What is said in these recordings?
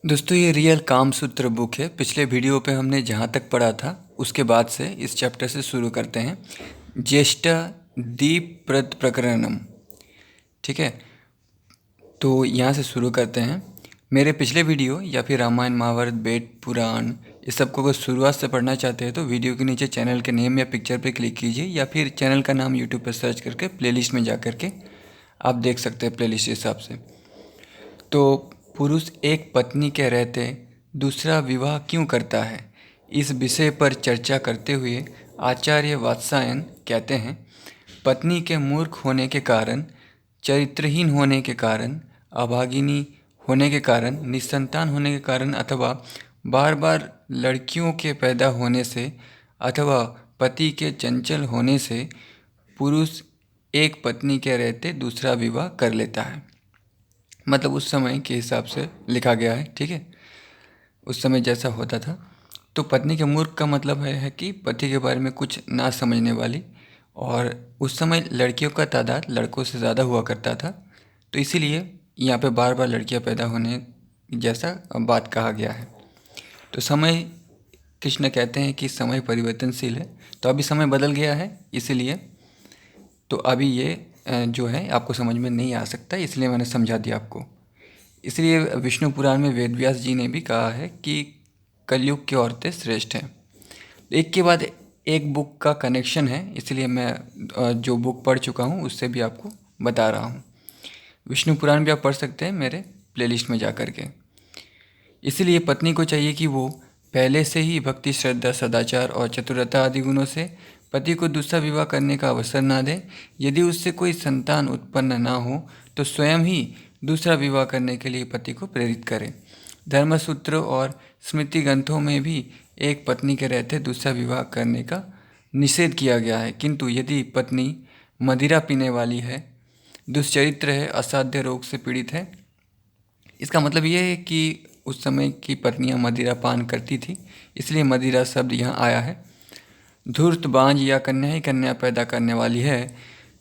दोस्तों ये रियल काम सूत्र बुक है। पिछले वीडियो पे हमने जहाँ तक पढ़ा था उसके बाद से इस चैप्टर से शुरू करते हैं। ज्येष्ठ दीप प्रकरणम। ठीक है, तो यहाँ से शुरू करते हैं। मेरे पिछले वीडियो या फिर रामायण महाभारत वेद पुराण इस सब को अगर शुरुआत से पढ़ना चाहते हैं तो वीडियो के नीचे चैनल के नेम या पिक्चर पे क्लिक कीजिए, या फिर चैनल का नाम यूट्यूब पर सर्च करके प्लेलिस्ट में जा करके आप देख सकते हैं प्लेलिस्ट के हिसाब से। तो पुरुष एक पत्नी के रहते दूसरा विवाह क्यों करता है, इस विषय पर चर्चा करते हुए आचार्य वात्सायन कहते हैं, पत्नी के मूर्ख होने के कारण, चरित्रहीन होने के कारण, अभागिनी होने के कारण, निसंतान होने के कारण, अथवा बार बार लड़कियों के पैदा होने से, अथवा पति के चंचल होने से पुरुष एक पत्नी के रहते दूसरा विवाह कर लेता है। मतलब उस समय के हिसाब से लिखा गया है। ठीक है, उस समय जैसा होता था। तो पत्नी के मूर्ख का मतलब है कि पति के बारे में कुछ ना समझने वाली, और उस समय लड़कियों का तादाद लड़कों से ज़्यादा हुआ करता था, तो इसीलिए यहाँ पे बार बार लड़कियाँ पैदा होने जैसा बात कहा गया है। तो समय, कृष्ण कहते हैं कि समय परिवर्तनशील है, तो अभी समय बदल गया है, इसीलिए तो अभी ये जो है आपको समझ में नहीं आ सकता, इसलिए मैंने समझा दिया आपको। इसलिए विष्णु पुराण में वेदव्यास जी ने भी कहा है कि कलयुग की औरतें श्रेष्ठ हैं। एक के बाद एक बुक का कनेक्शन है, इसलिए मैं जो बुक पढ़ चुका हूँ उससे भी आपको बता रहा हूँ। विष्णु पुराण भी आप पढ़ सकते हैं मेरे प्लेलिस्ट में जा कर के। इसलिए पत्नी को चाहिए कि वो पहले से ही भक्ति, श्रद्धा, सदाचार और चतुरता आदि गुणों से पति को दूसरा विवाह करने का अवसर ना दे। यदि उससे कोई संतान उत्पन्न ना हो तो स्वयं ही दूसरा विवाह करने के लिए पति को प्रेरित करे। धर्मसूत्र और स्मृति ग्रंथों में भी एक पत्नी के रहते दूसरा विवाह करने का निषेध किया गया है, किंतु यदि पत्नी मदिरा पीने वाली है, दुष्चरित्र है, असाध्य रोग से पीड़ित है, इसका मतलब ये है कि उस समय की पत्नियां मदिरा पान करती थी, इसलिए मदिरा शब्द यहाँ आया है। धूर्त, बांझ या कन्या ही कन्या पैदा करने वाली है,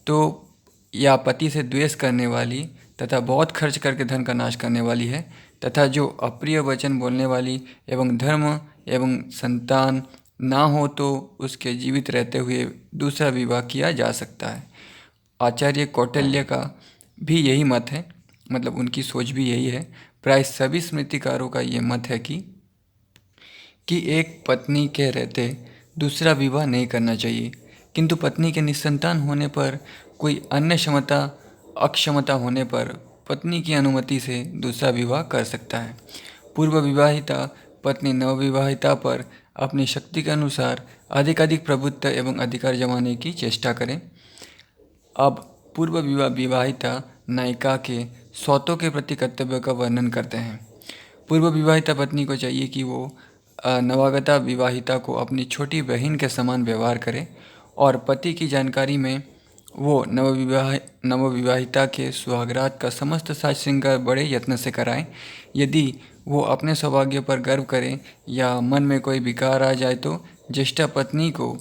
तो या पति से द्वेष करने वाली तथा बहुत खर्च करके धन का नाश करने वाली है, तथा जो अप्रिय वचन बोलने वाली एवं धर्म एवं संतान ना हो तो उसके जीवित रहते हुए दूसरा विवाह किया जा सकता है। आचार्य कौटिल्य का भी यही मत है, मतलब उनकी सोच भी यही है। प्राय सभी स्मृतिकारों का ये मत है कि एक पत्नी के रहते दूसरा विवाह नहीं करना चाहिए, किंतु पत्नी के निसंतान होने पर, कोई अन्य अक्षमता होने पर पत्नी की अनुमति से दूसरा विवाह कर सकता है। पूर्व विवाहिता पत्नी नवविवाहिता पर अपनी शक्ति के अनुसार अधिक प्रभुत्व एवं अधिकार जमाने की चेष्टा करें। अब पूर्व विवाहिता नायिका के सौतों के प्रति कर्तव्य का वर्णन करते हैं। पूर्व विवाहिता पत्नी को चाहिए कि वो नवागता विवाहिता को अपनी छोटी बहन के समान व्यवहार करे, और पति की जानकारी में वो नवविवाहिता के सुहागरात का समस्त साज श्रृंगार बड़े यत्न से कराएं। यदि वो अपने सौभाग्य पर गर्व करें या मन में कोई विकार आ जाए तो ज्येष्ठा पत्नी को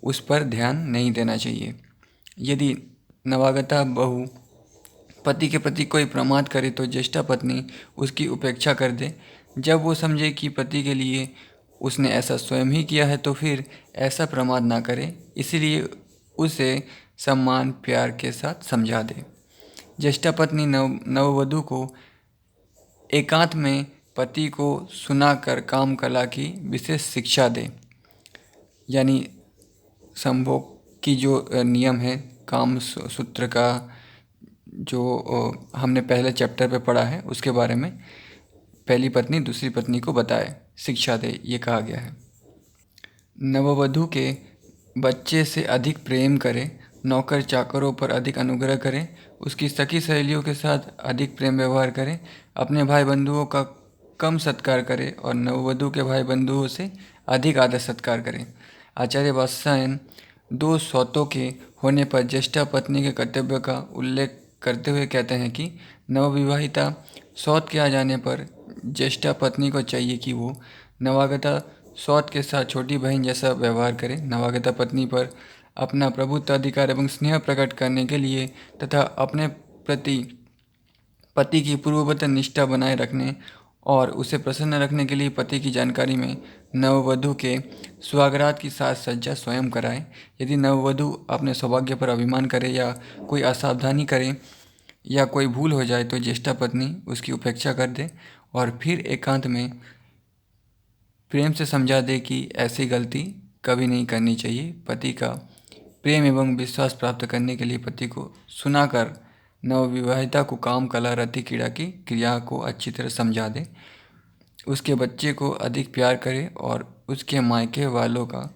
उस पर ध्यान नहीं देना चाहिए। यदि नवागता बहू पति के प्रति कोई प्रमाद करे तो ज्येष्ठा पत्नी उसकी उपेक्षा कर दे। जब वो समझे कि पति के लिए उसने ऐसा स्वयं ही किया है तो फिर ऐसा प्रमाद ना करे, इसीलिए उसे सम्मान प्यार के साथ समझा दे। ज्येष्ठा पत्नी नववधु को एकांत में पति को सुनाकर काम कला की विशेष शिक्षा दे, यानी संभोग की जो नियम है, काम सूत्र का जो हमने पहले चैप्टर पे पढ़ा है उसके बारे में पहली पत्नी दूसरी पत्नी को बताए, शिक्षा दे, ये कहा गया है। नववधु के बच्चे से अधिक प्रेम करे, नौकर चाकरों पर अधिक अनुग्रह करें, उसकी सखी सहेलियों के साथ अधिक प्रेम व्यवहार करें, अपने भाई बंधुओं का कम सत्कार करें और नववधु के भाई बंधुओं से अधिक आदर सत्कार करें। आचार्य वात्सायन दो सौतों के होने पर ज्येष्ठा पत्नी के कर्तव्य का उल्लेख करते हुए कहते हैं कि नवविवाहिता सौत के आ जाने पर ज्येष्ठा पत्नी को चाहिए कि वो नवागता सौत के साथ छोटी बहन जैसा व्यवहार करे। नवागता पत्नी पर अपना प्रभुत्व, अधिकार एवं स्नेह प्रकट करने के लिए तथा अपने प्रति पति की पूर्ववत निष्ठा बनाए रखने और उसे प्रसन्न रखने के लिए पति की जानकारी में नववधू के सुहागरात की साज सज्जा स्वयं कराए। यदि नववधू अपने सौभाग्य पर अभिमान करे या कोई असावधानी करे या कोई भूल हो जाए तो ज्येष्ठा पत्नी उसकी उपेक्षा कर दे और फिर एकांत में प्रेम से समझा दे कि ऐसी गलती कभी नहीं करनी चाहिए। पति का प्रेम एवं विश्वास प्राप्त करने के लिए पति को सुनाकर नवविवाहिता को काम कला रति क्रीड़ा की क्रिया को अच्छी तरह समझा दे, उसके बच्चे को अधिक प्यार करे और उसके मायके वालों का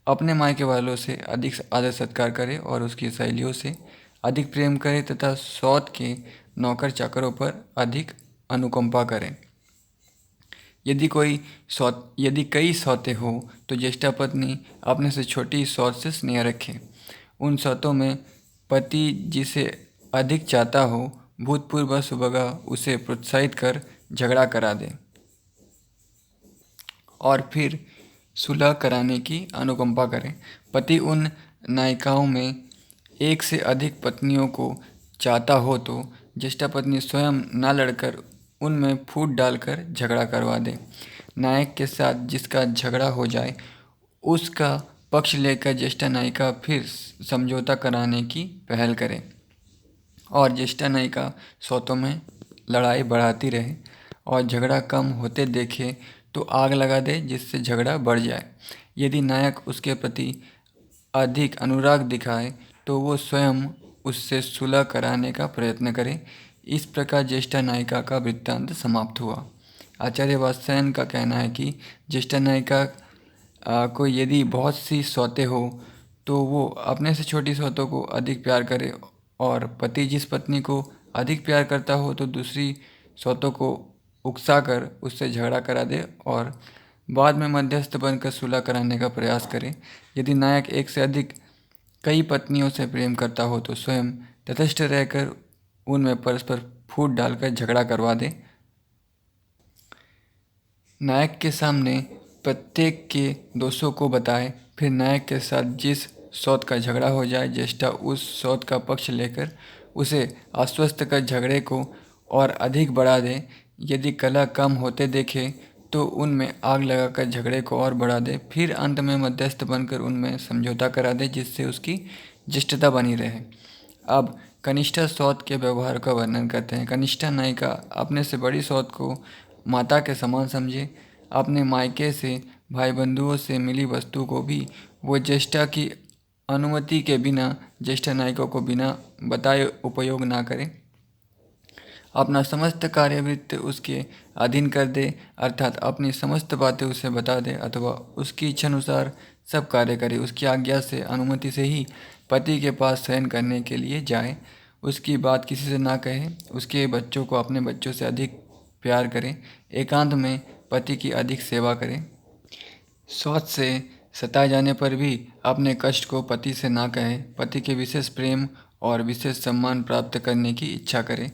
अपने मायके वालों से अधिक आदर सत्कार करे और उसकी सहेलियों से अधिक प्रेम करे तथा सौत के नौकर चाकरों पर अधिक अनुकंपा करे। यदि कई सौतें हो तो ज्येष्ठा पत्नी अपने से छोटी सौत से स्नेह रखे। उन सौतों में पति जिसे अधिक चाहता हो भूतपूर्व सुबह उसे प्रोत्साहित कर झगड़ा करा दे और फिर सुलह कराने की अनुकंपा करे। पति उन नायिकाओं में एक से अधिक पत्नियों को चाहता हो तो ज्येष्ठा पत्नी स्वयं न लड़कर उनमें फूट डालकर झगड़ा करवा दे। नायक के साथ जिसका झगड़ा हो जाए उसका पक्ष लेकर ज्येष्ठा नायिका फिर समझौता कराने की पहल करे और ज्येष्ठा नायिका सौतों में लड़ाई बढ़ाती रहे और झगड़ा कम होते देखे तो आग लगा दे जिससे झगड़ा बढ़ जाए। यदि नायक उसके प्रति अधिक अनुराग दिखाए तो वो स्वयं उससे सुलह कराने का प्रयत्न करे। इस प्रकार ज्येष्ठा नायिका का वृत्तांत समाप्त हुआ। आचार्य वात्स्यायन का कहना है कि ज्येष्ठा नायिका को यदि बहुत सी सौतें हो तो वो अपने से छोटी सौतों को अधिक प्यार करे और पति जिस पत्नी को अधिक प्यार करता हो तो दूसरी सौतों को उकसा कर उससे झगड़ा करा दे और बाद में मध्यस्थ बनकर सुलह कराने का प्रयास करे। यदि नायक एक से अधिक कई पत्नियों से प्रेम करता हो तो स्वयं तटस्थ रहकर उनमें परस्पर फूट डालकर झगड़ा करवा दे। नायक के सामने प्रत्येक के दोषों को बताए, फिर नायक के साथ जिस सौत का झगड़ा हो जाए ज्येष्ठा उस सौत का पक्ष लेकर उसे आश्वस्त कर झगड़े को और अधिक बढ़ा दे। यदि कलह कम होते देखे तो उनमें आग लगाकर झगड़े को और बढ़ा दे, फिर अंत में मध्यस्थ बनकर उनमें समझौता करा दे जिससे उसकी ज्येष्ठता बनी रहे। अब कनिष्ठा सौत के व्यवहार का वर्णन करते हैं। कनिष्ठा नायिका अपने से बड़ी सौत को माता के समान समझे। अपने मायके से भाई बंधुओं से मिली वस्तु को भी वो ज्येष्ठा की अनुमति के बिना ज्येष्ठा नायिका को बिना बताए उपयोग ना करे। अपना समस्त कार्यवृत्त उसके अधीन कर दे, अर्थात अपनी समस्त बातें उसे बता दे अथवा उसकी इच्छा अनुसार सब कार्य करे। उसकी आज्ञा से अनुमति से ही पति के पास शयन करने के लिए जाए। उसकी बात किसी से ना कहे। उसके बच्चों को अपने बच्चों से अधिक प्यार करे। एकांत में पति की अधिक सेवा करे। सौत से सताए जाने पर भी अपने कष्ट को पति से ना कहे। पति के विशेष प्रेम और विशेष सम्मान प्राप्त करने की इच्छा करे।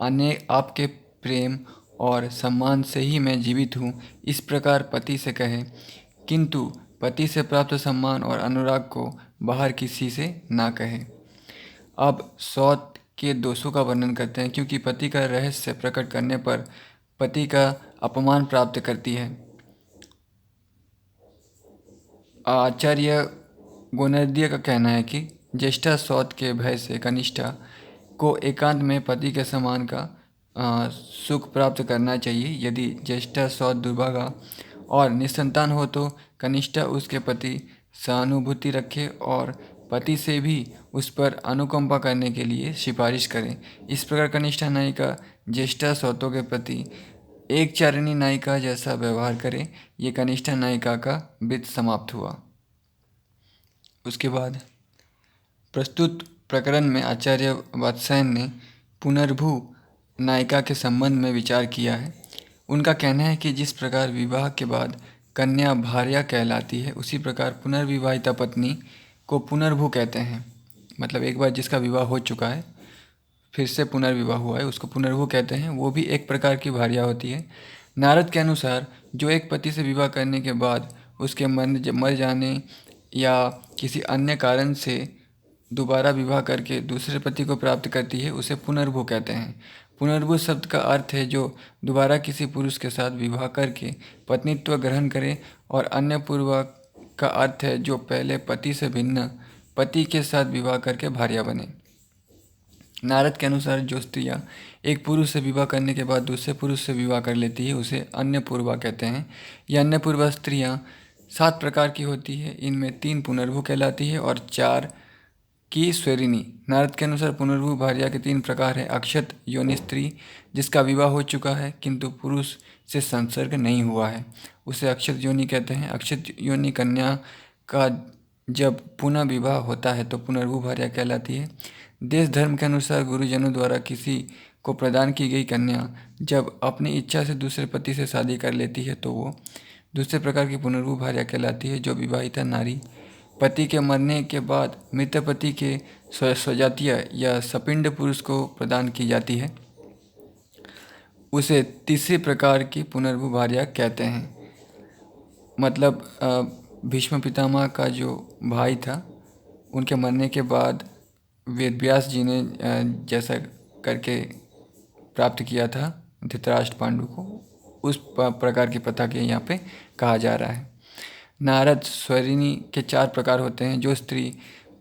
आपके प्रेम और सम्मान से ही मैं जीवित हूँ, इस प्रकार पति से कहे, किंतु पति से प्राप्त सम्मान और अनुराग को बाहर किसी से ना कहे। अब सौत के दोषों का वर्णन करते हैं। क्योंकि पति का रहस्य प्रकट करने पर पति का अपमान प्राप्त करती है। आचार्य गोनर्दीय का कहना है कि ज्येष्ठा सौत के भय से कनिष्ठा को एकांत में पति के समान का सुख प्राप्त करना चाहिए। यदि ज्येष्ठा सौत दुर्भागा और निसंतान हो तो कनिष्ठा उसके प्रति सहानुभूति रखे और पति से भी उस पर अनुकंपा करने के लिए सिफारिश करें। इस प्रकार कनिष्ठा नायिका ज्येष्ठा सौतों के प्रति एक चारिणी नायिका जैसा व्यवहार करे। ये कनिष्ठा नायिका का वृत्त समाप्त हुआ। उसके बाद प्रस्तुत प्रकरण में आचार्य वात्स्यायन ने पुनर्भू नायिका के संबंध में विचार किया है। उनका कहना है कि जिस प्रकार विवाह के बाद कन्या भार्या कहलाती है उसी प्रकार पुनर्विवाहिता पत्नी को पुनर्भू कहते हैं। मतलब एक बार जिसका विवाह हो चुका है फिर से पुनर्विवाह हुआ है उसको पुनर्भू कहते हैं। वो भी एक प्रकार की भार्या होती है। नारद के अनुसार जो एक पति से विवाह करने के बाद उसके मर जाने या किसी अन्य कारण से दोबारा विवाह करके दूसरे पति को प्राप्त करती है उसे पुनर्भू कहते हैं। पुनर्भू शब्द का अर्थ है जो दोबारा किसी पुरुष के साथ विवाह करके पत्नीत्व ग्रहण करे, और अन्य पूर्व का अर्थ है जो पहले पति से भिन्न पति के साथ विवाह करके भार्या बने। नारद के अनुसार जो स्त्रियां एक पुरुष से विवाह करने के बाद दूसरे पुरुष से विवाह कर लेती है उसे अन्य पूर्वा कहते हैं। ये अन्य पूर्वा स्त्रियां 7 प्रकार की होती है। इनमें 3 पुनर्भू कहलाती है और 4 की स्वरिणी। नारद के अनुसार पुनर्भू भार्या के 3 प्रकार है। अक्षत योनि स्त्री जिसका विवाह हो चुका है किंतु पुरुष से संसर्ग नहीं हुआ है, उसे अक्षत योनि कहते हैं। अक्षत योनि कन्या का जब पुनः विवाह होता है तो पुनर्भू भार्या कहलाती है। देश धर्म के अनुसार गुरुजनों द्वारा किसी को प्रदान की गई कन्या जब अपनी इच्छा से दूसरे पति से शादी कर लेती है तो वो दूसरे प्रकार की पुनर्भू भार्या कहलाती है। जो विवाहिता नारी पति के मरने के बाद मृत पति के स्वजातीय या सपिंड पुरुष को प्रदान की जाती है उसे तीसरे प्रकार की पुनर्भू भार्या कहते हैं। मतलब भीष्म पितामह का जो भाई था उनके मरने के बाद वेद व्यास जी ने जैसा करके प्राप्त किया था धृतराष्ट्र पांडु को, उस प्रकार की प्रथा के यहाँ पे कहा जा रहा है। नारद स्वरिणी के 4 प्रकार होते हैं। जो स्त्री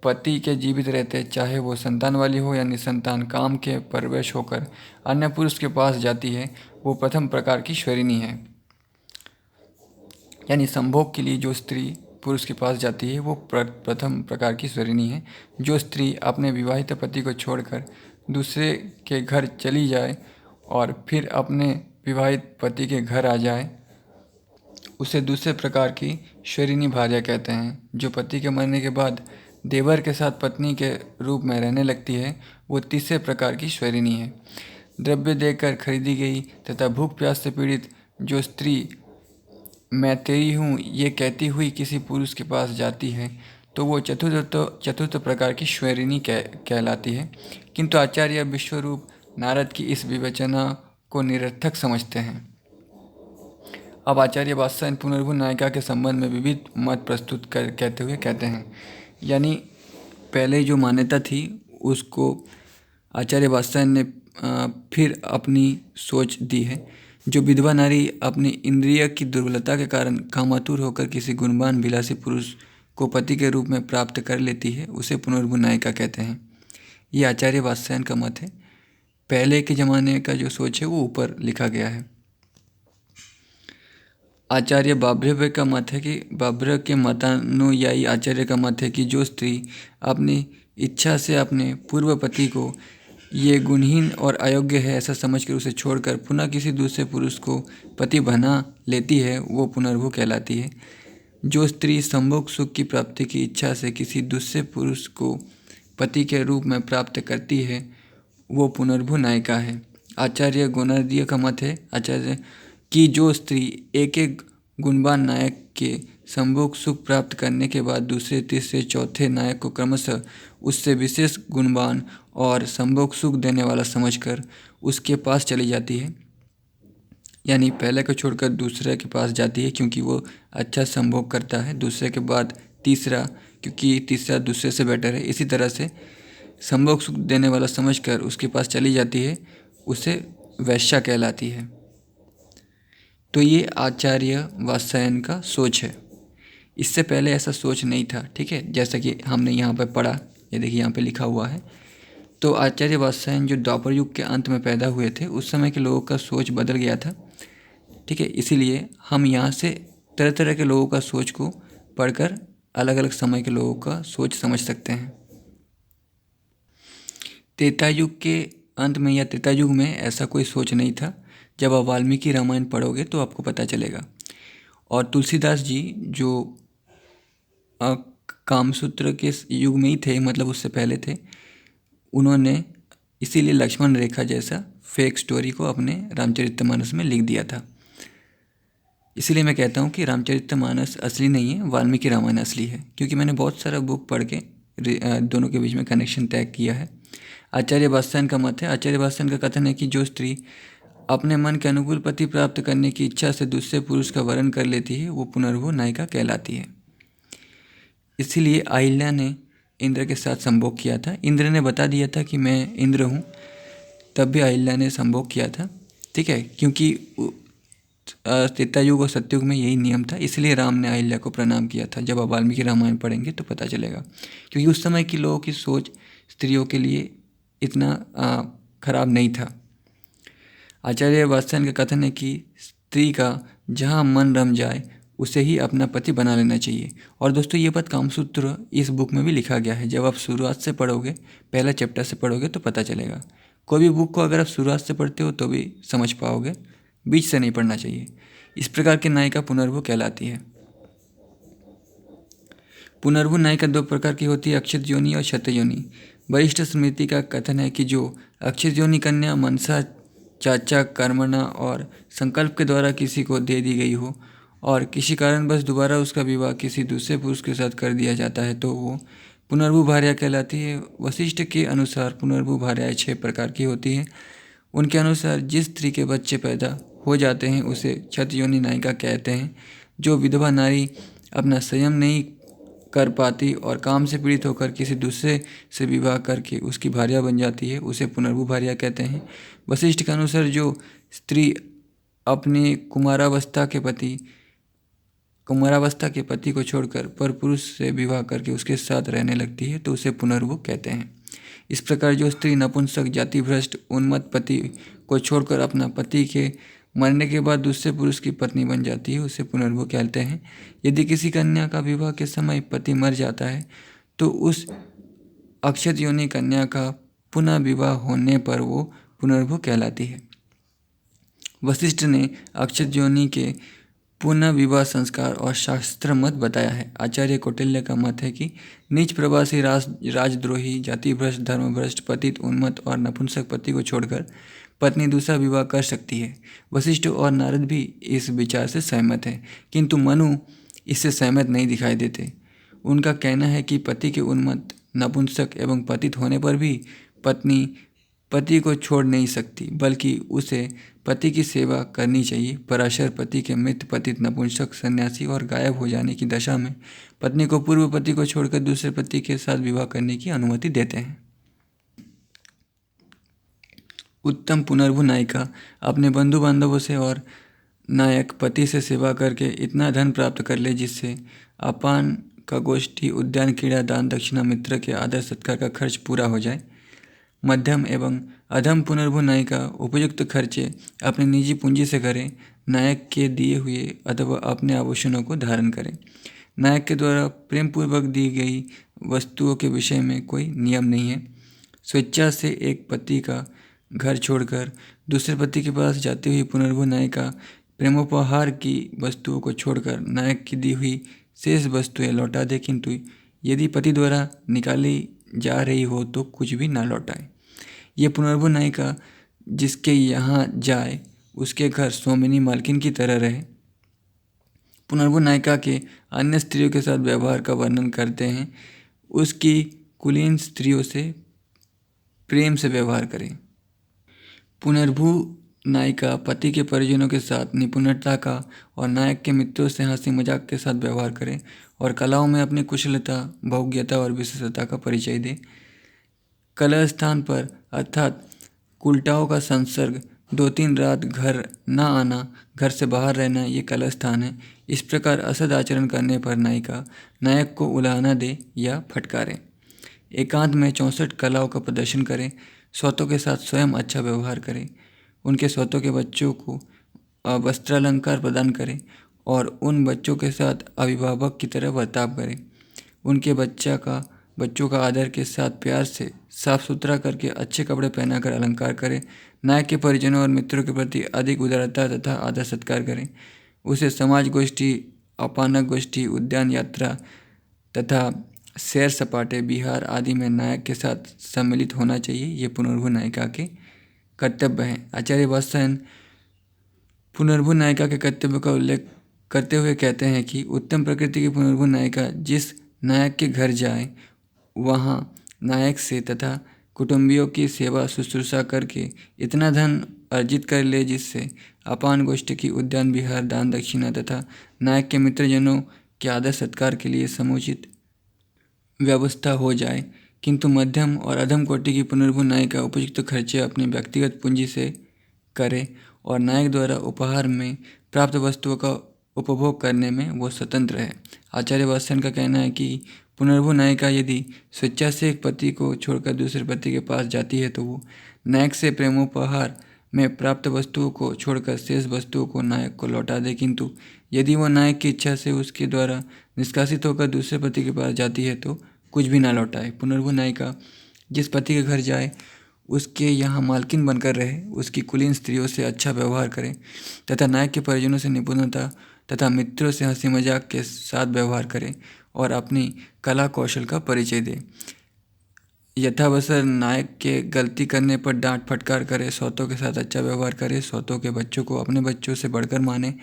पति के जीवित रहते चाहे वो संतान वाली हो या निसंतान काम के परवश होकर अन्य पुरुष के पास जाती है वो प्रथम प्रकार की स्वरिणी है। यानी संभोग के लिए जो स्त्री पुरुष के पास जाती है वो प्रथम प्रकार की स्वरिणी है। जो स्त्री अपने विवाहित पति को छोड़कर दूसरे के घर चली जाए और फिर अपने विवाहित पति के घर आ जाए उसे दूसरे प्रकार की स्वरिणी भार्या कहते हैं। जो पति के मरने के बाद देवर के साथ पत्नी के रूप में रहने लगती है वो तीसरे प्रकार की स्वरिणी है। द्रव्य देकर खरीदी गई तथा भूख प्यास से पीड़ित जो स्त्री मैं तेरी हूँ ये कहती हुई किसी पुरुष के पास जाती है तो वो चतुर्थ प्रकार की स्वरिणी कहलाती है। किंतु आचार्य विश्वरूप नारद की इस विवेचना को निरर्थक समझते हैं। अब आचार्य वात्स्यायन पुनर्भू नायिका के संबंध में विविध मत प्रस्तुत कहते हुए कहते हैं। यानी पहले जो मान्यता थी उसको आचार्य वात्स्यायन ने फिर अपनी सोच दी है। जो विधवा नारी अपनी इंद्रिय की दुर्बलता के कारण कामातुर होकर किसी गुणवान विलासी पुरुष को पति के रूप में प्राप्त कर लेती है उसे पुनर्भू नायिका कहते हैं। ये आचार्य वात्स्यायन का मत है। पहले के ज़माने का जो सोच है वो ऊपर लिखा गया है। आचार्य बाभ्रव्य का मत है कि बाभ्र के मतानुयायी आचार्य का मत है कि जो स्त्री अपनी इच्छा से अपने पूर्व पति को ये गुणहीन और अयोग्य है ऐसा समझकर उसे छोड़कर पुनः किसी दूसरे पुरुष को पति बना लेती है वो पुनर्भू कहलाती है। जो स्त्री संभोग सुख की प्राप्ति की इच्छा से किसी दूसरे पुरुष को पति के रूप में प्राप्त करती है वो पुनर्भू नायिका है। आचार्य गोनार्दीय का मत है आचार्य कि जो स्त्री एक गुणवान नायक के संभोग सुख प्राप्त करने के बाद दूसरे तीसरे चौथे नायक को क्रमशः उससे विशेष गुणवान और संभोग सुख देने वाला समझकर उसके पास चली जाती है, यानी पहले को छोड़कर दूसरे के पास जाती है क्योंकि वो अच्छा संभोग करता है, दूसरे के बाद तीसरा क्योंकि तीसरा दूसरे से बेटर है। इसी तरह से संभोग सुख देने वाला समझकर उसके पास चली जाती है, उसे वैश्या कहलाती है। तो ये आचार्य वात्स्यायन का सोच है। इससे पहले ऐसा सोच नहीं था, ठीक है, जैसा कि हमने यहाँ पर पढ़ा, ये देखिए यहाँ पे लिखा हुआ है। तो आचार्य वात्स्यायन जो द्वापर युग के अंत में पैदा हुए थे उस समय के लोगों का सोच बदल गया था, ठीक है। इसीलिए हम यहाँ से तरह तरह के लोगों का सोच को पढ़कर अलग अलग समय के लोगों का सोच समझ सकते हैं। त्रेता युग के अंत में या त्रेता युग में ऐसा कोई सोच नहीं था। जब आप वाल्मीकि रामायण पढ़ोगे तो आपको पता चलेगा। और तुलसीदास जी जो कामसूत्र के युग में ही थे, मतलब उससे पहले थे, उन्होंने इसीलिए लक्ष्मण रेखा जैसा फेक स्टोरी को अपने रामचरितमानस में लिख दिया था। इसीलिए मैं कहता हूँ कि रामचरितमानस असली नहीं है, वाल्मीकि रामायण असली है, क्योंकि मैंने बहुत सारा बुक पढ़ के दोनों के बीच में कनेक्शन तय किया है। आचार्य वात्स्यायन का मत है, आचार्य वात्स्यायन का कथन है कि जो स्त्री अपने मन के अनुकूल पति प्राप्त करने की इच्छा से दूसरे पुरुष का वरण कर लेती है वो पुनर्भू नायिका कहलाती है। इसीलिए अहिल्या ने इंद्र के साथ संभोग किया था। इंद्र ने बता दिया था कि मैं इंद्र हूँ, तब भी अहिल्या ने संभोग किया था। ठीक है, क्योंकि त्रेतायुग और सतयुग में यही नियम था, इसलिए राम ने अहिल्या को प्रणाम किया था। जब आप वाल्मीकि रामायण पढ़ेंगे तो पता चलेगा, क्योंकि उस समय की लोगों की सोच स्त्रियों के लिए इतना खराब नहीं था। आचार्य वात्स्यायन का कथन है कि स्त्री का जहाँ मन रम जाए उसे ही अपना पति बना लेना चाहिए। और दोस्तों ये बात कामसूत्र इस बुक में भी लिखा गया है। जब आप शुरुआत से पढ़ोगे, पहला चैप्टर से पढ़ोगे तो पता चलेगा। कोई भी बुक को अगर आप शुरुआत से पढ़ते हो तो भी समझ पाओगे, बीच से नहीं पढ़ना चाहिए। इस प्रकार की नायिका पुनर्भु कहलाती है। पुनर्भु नायिका दो प्रकार की होती है, अक्षत योनि और क्षत योनि। वरिष्ठ स्मृति का कथन है कि जो अक्षत योनि कन्या मनसा चाचा कर्मणा और संकल्प के द्वारा किसी को दे दी गई हो और किसी कारणवश दोबारा उसका विवाह किसी दूसरे पुरुष के साथ कर दिया जाता है तो वो पुनर्भु भार्या कहलाती है। वशिष्ठ के अनुसार पुनर्भु भार्याएं 6 प्रकार की होती हैं। उनके अनुसार जिस स्त्री के बच्चे पैदा हो जाते हैं उसे क्षत योनि नायिका कहते हैं। जो विधवा नारी अपना संयम नहीं कर पाती और काम से पीड़ित होकर किसी दूसरे से विवाह करके उसकी भार्या बन जाती है उसे पुनर्भु भार्या कहते हैं। वशिष्ठ के अनुसार जो स्त्री अपने कुमारावस्था के पति को छोड़कर पर पुरुष से विवाह करके उसके साथ रहने लगती है तो उसे पुनर्भु कहते हैं। इस प्रकार जो स्त्री नपुंसक, जाति भ्रष्ट, उन्मत्त पति को छोड़कर अपना पति के मरने के बाद दूसरे पुरुष की पत्नी बन जाती है उसे पुनर्भु कहते हैं। यदि किसी कन्या का विवाह के समय पति मर जाता है तो उस अक्षत योनि कन्या का पुनः विवाह होने पर वो पुनर्भु कहलाती है। वशिष्ठ ने अक्षत योनि के पुनः विवाह संस्कार और शास्त्र मत बताया है। आचार्य कौटिल्य का मत है कि नीच प्रवासी, राजद्रोही, जाति भ्रष्ट, धर्म भ्रष्ट, पतित, उन्मत्त और नपुंसक पति को छोड़कर पत्नी दूसरा विवाह कर सकती है। वशिष्ठ और नारद भी इस विचार से सहमत हैं, किंतु मनु इससे सहमत नहीं दिखाई देते। उनका कहना है कि पति के उन्मत्त, नपुंसक एवं पतित होने पर भी पत्नी पति को छोड़ नहीं सकती, बल्कि उसे पति की सेवा करनी चाहिए। पराशर पति के मृत, पतित, नपुंसक, सन्यासी और गायब हो जाने की दशा में पत्नी को पूर्व पति को छोड़कर दूसरे पति के साथ विवाह करने की अनुमति देते हैं। उत्तम पुनर्भु नायिका अपने बंधु बांधवों से और नायक पति से सेवा करके इतना धन प्राप्त कर ले जिससे अपान का गोष्ठी, उद्यान क्रीड़ा, दान दक्षिणा, मित्र के आदर सत्कार का खर्च पूरा हो जाए। मध्यम एवं अधम पुनर्भु नायिका उपयुक्त खर्चे अपनी निजी पूंजी से करें, नायक के दिए हुए अथवा अपने आभूषणों को धारण करें। नायक के द्वारा प्रेम पूर्वक दी गई वस्तुओं के विषय में कोई नियम नहीं है। स्वेच्छा से एक पति का घर छोड़कर दूसरे पति के पास जाती हुई पुनर्भु नायिका प्रेमोपहार की वस्तुओं को छोड़कर नायक की दी हुई शेष वस्तुएं लौटा दे, किंतु यदि पति द्वारा निकाली जा रही हो तो कुछ भी ना लौटाए। ये पुनर्भु नायिका जिसके यहाँ जाए उसके घर स्वामिनी मालकिन की तरह रहे। पुनर्भु नायिका के अन्य स्त्रियों के साथ व्यवहार का वर्णन करते हैं। उसकी कुलीन स्त्रियों से प्रेम से व्यवहार करें। पुनर्भु नायिका पति के परिजनों के साथ निपुणता का और नायक के मित्रों से हंसी मजाक के साथ व्यवहार करें और कलाओं में अपनी कुशलता, भोग्यता और विशेषता का परिचय दे। कलह स्थान पर अर्थात कुलटाओं का संसर्ग, 2-3 रात घर न आना, घर से बाहर रहना, ये कलह स्थान है। इस प्रकार असद आचरण करने पर नायिका नायक को उलाहना दे या फटकारे। एकांत में 64 कलाओं का प्रदर्शन करें। स्वतों के साथ स्वयं अच्छा व्यवहार करें। उनके स्वतों के बच्चों को वस्त्रालंकार प्रदान करें और उन बच्चों के साथ अभिभावक की तरह बर्ताव करें। उनके बच्चों का आदर के साथ प्यार से साफ सुथरा करके अच्छे कपड़े पहनाकर अलंकार करें। नायक के परिजनों और मित्रों के प्रति अधिक उदारता तथा आदर सत्कार करें। उसे समाज गोष्ठी, अपानक गोष्ठी, उद्यान यात्रा तथा सैर सपाटे, बिहार आदि में नायक के साथ सम्मिलित होना चाहिए। ये पुनर्भु नायिका के कर्तव्य हैं। आचार्य वात्स्यायन पुनर्भु नायिका के कर्तव्य का उल्लेख करते हुए कहते हैं कि उत्तम प्रकृति की पुनर्भु नायिका जिस नायक के घर जाए वहाँ नायक से तथा कुटुंबियों की सेवा शुश्रूषा करके इतना धन अर्जित कर ले जिससे अपान गोष्ठी की, उद्यान विहार, दान दक्षिणा तथा नायक के मित्रजनों के आदर सत्कार के लिए समुचित व्यवस्था हो जाए। किंतु मध्यम और अधम कोटि की पुनर्भु नायिका उपयुक्त खर्चे अपने व्यक्तिगत पूंजी से करे और नायक द्वारा उपहार में प्राप्त वस्तुओं का उपभोग करने में वो स्वतंत्र है। आचार्य वात्स्ययन का कहना है कि पुनर्भु नायिका यदि स्वेच्छा से एक पति को छोड़कर दूसरे पति के पास जाती है तो वो नायक से प्रेमोपहार में प्राप्त वस्तुओं को छोड़कर शेष वस्तुओं को नायक को लौटा दे, किंतु यदि वह नायक की इच्छा से उसके द्वारा निष्कासित होकर दूसरे पति के पास जाती है तो कुछ भी ना लौटाए। पुनर्भु नायिका जिस पति के घर जाए उसके यहाँ मालकिन बनकर रहे, उसकी कुलीन स्त्रियों से अच्छा व्यवहार करे तथा नायक के परिजनों से निपुणता तथा मित्रों से हंसी मजाक के साथ व्यवहार करे और अपनी कला कौशल का परिचय दे। यथावसर नायक के गलती करने पर डांट फटकार करे, सौतों के साथ अच्छा व्यवहार करे, सौतों के बच्चों को अपने बच्चों से बढ़कर माने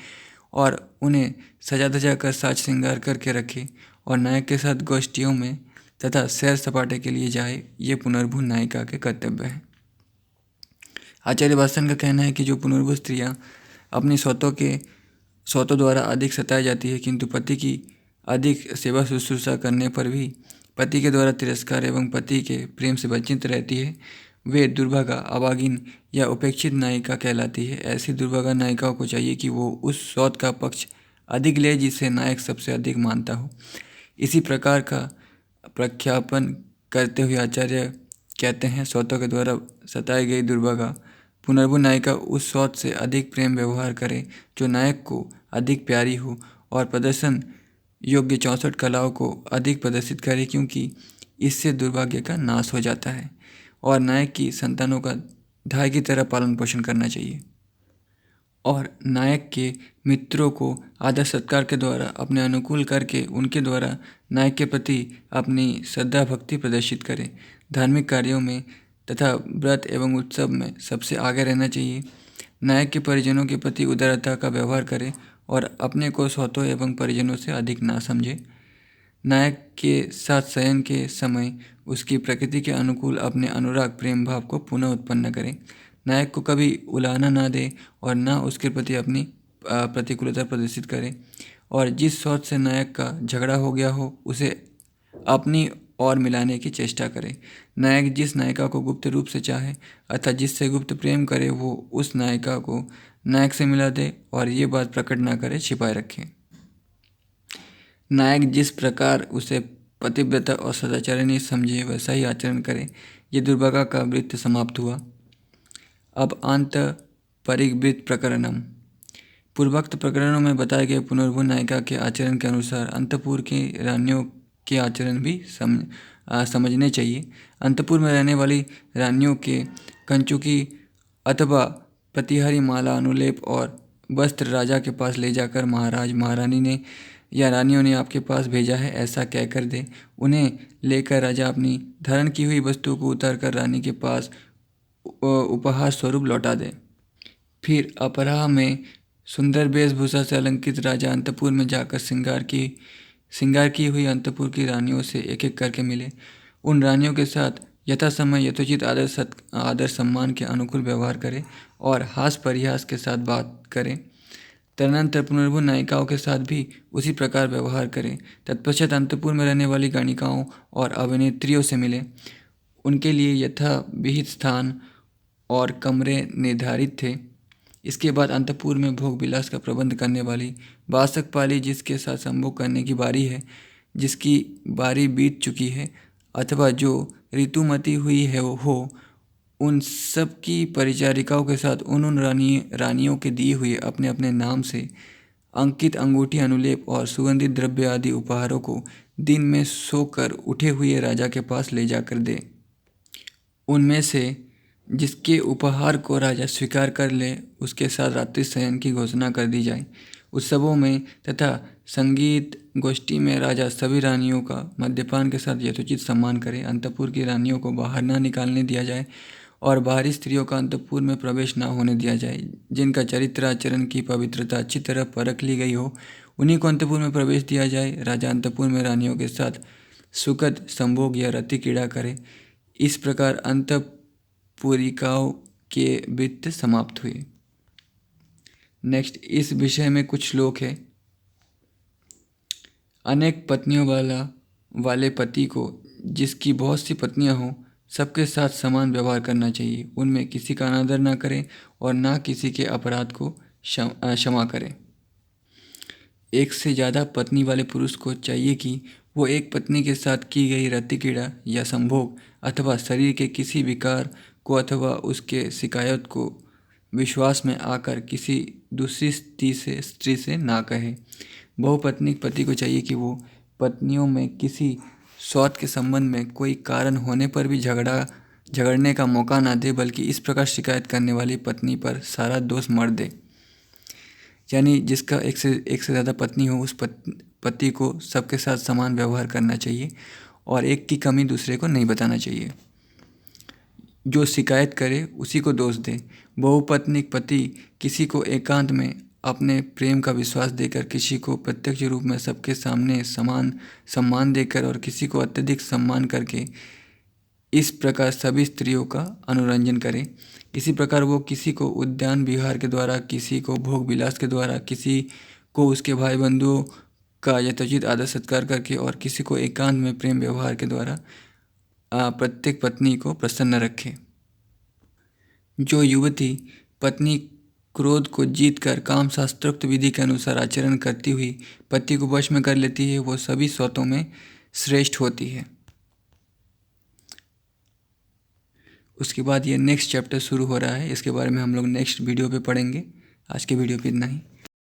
और उन्हें सजा धजा कर साज श्रृंगार करके रखे और नायक के साथ गोष्ठियों में तथा सैर सपाटे के लिए जाए, ये पुनर्भु नायिका के कर्तव्य है। आचार्य वात्स्ययन का कहना है कि जो पुनर्भु स्त्रियां अपनी सौतों द्वारा अधिक सताई जाती है, किंतु पति की अधिक सेवा शुश्रूषा करने पर भी पति के द्वारा तिरस्कार एवं पति के प्रेम से वंचित रहती है, वे दुर्भागा, अभागिन या उपेक्षित नायिका कहलाती है। ऐसी दुर्भागा नायिकाओं को चाहिए कि वो उस सौत का पक्ष अधिक ले जिसे नायक सबसे अधिक मानता हो। इसी प्रकार का प्रख्यापन करते हुए आचार्य कहते हैं, सौतों के द्वारा सताई गई दुर्भागा पुनर्भु नायिका उस सौत से अधिक प्रेम व्यवहार करे जो नायक को अधिक प्यारी हो और प्रदर्शन योग्य 64 कलाओं को अधिक प्रदर्शित करे, क्योंकि इससे दुर्भाग्य का नाश हो जाता है और नायक की संतानों का धाय की तरह पालन पोषण करना चाहिए और नायक के मित्रों को आदर सत्कार के द्वारा अपने अनुकूल करके उनके द्वारा नायक के प्रति अपनी श्रद्धा भक्ति प्रदर्शित करें। धार्मिक कार्यों में तथा व्रत एवं उत्सव में सबसे आगे रहना चाहिए। नायक के परिजनों के प्रति उदारता का व्यवहार करें और अपने को सौतों एवं परिजनों से अधिक ना समझे। नायक के साथ शयन के समय उसकी प्रकृति के अनुकूल अपने अनुराग प्रेम भाव को पुनः उत्पन्न करें। नायक को कभी उलाहना ना दे और ना उसके प्रति अपनी प्रतिकूलता प्रदर्शित करे और जिस सौत से नायक का झगड़ा हो गया हो उसे अपनी और मिलाने की चेष्टा करे। नायक जिस नायिका को गुप्त रूप से चाहे अर्थात जिससे गुप्त प्रेम करे वो उस नायिका को नायक से मिला दे और ये बात प्रकट ना करे, छिपाए रखे। नायक जिस प्रकार उसे पतिव्रता और सदाचारिणी समझे वैसा ही आचरण करे। ये दुर्भागा का वृत्त समाप्त हुआ। अब अंत परिवृत्त प्रकरणम। पूर्वोक्त प्रकरणों में बताए गए पुनर्भु नायिका के आचरण के अनुसार अंतपुर की रानियों के आचरण भी समझने चाहिए। अंतपुर में रहने वाली रानियों के कंचुकी अथवा प्रतिहारी माला, अनुलेप और वस्त्र राजा के पास ले जाकर महाराज महारानी ने या रानियों ने आपके पास भेजा है ऐसा कहकर दे। उन्हें लेकर राजा अपनी धारण की हुई वस्तुओं को उतार कर रानी के पास उपहार स्वरूप लौटा दे। फिर अपराह में सुंदर वेशभूषा से अलंकृत राजा अंतपुर में जाकर श्रृंगार की हुई अंतपुर की रानियों से एक एक करके मिले। उन रानियों के साथ यथा समय यथोचित आदर सम्मान के अनुकूल व्यवहार करें और हास परिहास के साथ बात करें। तदनंतर पुनर्भु नायिकाओं के साथ भी उसी प्रकार व्यवहार करें। तत्पश्चात अंतपुर में रहने वाली गणिकाओं और अभिनेत्रियों से मिले। उनके लिए यथा विहित स्थान और कमरे निर्धारित थे। इसके बाद अंतपुर में भोग विलास का प्रबंध करने वाली बासक पाली जिसके साथ संभोग करने की बारी है, जिसकी बारी बीत चुकी है अथवा जो ऋतुमती हुई है हो, उन सब की परिचारिकाओं के साथ उन रानियों के दिए हुए अपने अपने नाम से अंकित अंगूठी, अनुलेप और सुगंधित द्रव्य आदि उपहारों को दिन में सोकर उठे हुए राजा के पास ले जाकर दे। उनमें से जिसके उपहार को राजा स्वीकार कर ले उसके साथ रात्रि शयन की घोषणा कर दी जाए। उत्सवों में तथा संगीत गोष्ठी में राजा सभी रानियों का मद्यपान के साथ यथोचित सम्मान करे। अंतपुर की रानियों को बाहर न निकालने दिया जाए और बाहरी स्त्रियों का अंतपुर में प्रवेश न होने दिया जाए। जिनका चरित्र आचरण की पवित्रता अच्छी तरह परख ली गई हो उन्हीं को अंतपुर में प्रवेश दिया जाए। राजा अंतपुर में रानियों के साथ सुखद संभोग या रति क्रीड़ा करे। इस प्रकार अंतपुरिकाओं के वृत्त समाप्त हुए। नेक्स्ट इस विषय में कुछ श्लोक है। अनेक पत्नियों वाले पति को जिसकी बहुत सी पत्नियां हों, सबके साथ समान व्यवहार करना चाहिए। उनमें किसी का अनादर ना करें और ना किसी के अपराध को क्षमा करें। एक से ज़्यादा पत्नी वाले पुरुष को चाहिए कि वो एक पत्नी के साथ की गई रतिक्रीड़ा या संभोग अथवा शरीर के किसी विकार को अथवा उसके शिकायत को विश्वास में आकर किसी दूसरी स्त्री से ना कहे। बहुपत्नीक पति को चाहिए कि वो पत्नियों में किसी स्वार्थ के संबंध में कोई कारण होने पर भी झगड़ने का मौका ना दे, बल्कि इस प्रकार शिकायत करने वाली पत्नी पर सारा दोष मढ़ दे। यानी जिसका एक से ज़्यादा पत्नी हो, उस पति को सबके साथ समान व्यवहार करना चाहिए और एक की कमी दूसरे को नहीं बताना चाहिए। जो शिकायत करे उसी को दोष दे। बहुपत्नीक पति किसी को एकांत में अपने प्रेम का विश्वास देकर, किसी को प्रत्यक्ष रूप में सबके सामने समान सम्मान देकर और किसी को अत्यधिक सम्मान करके इस प्रकार सभी स्त्रियों का अनुरंजन करे। इसी प्रकार वो किसी को उद्यान विहार के द्वारा, किसी को भोग विलास के द्वारा, किसी को उसके भाई बंधुओं का यथोचित आदर सत्कार करके और किसी को एकांत में प्रेम व्यवहार के द्वारा प्रत्येक पत्नी को प्रसन्न रखे। जो युवती पत्नी क्रोध को जीतकर काम शास्त्रोक्त विधि के अनुसार आचरण करती हुई पति को वश में कर लेती है, वो सभी स्वतों में श्रेष्ठ होती है। उसके बाद ये नेक्स्ट चैप्टर शुरू हो रहा है, इसके बारे में हम लोग नेक्स्ट वीडियो पे पढ़ेंगे। आज के वीडियो पे इतना ही।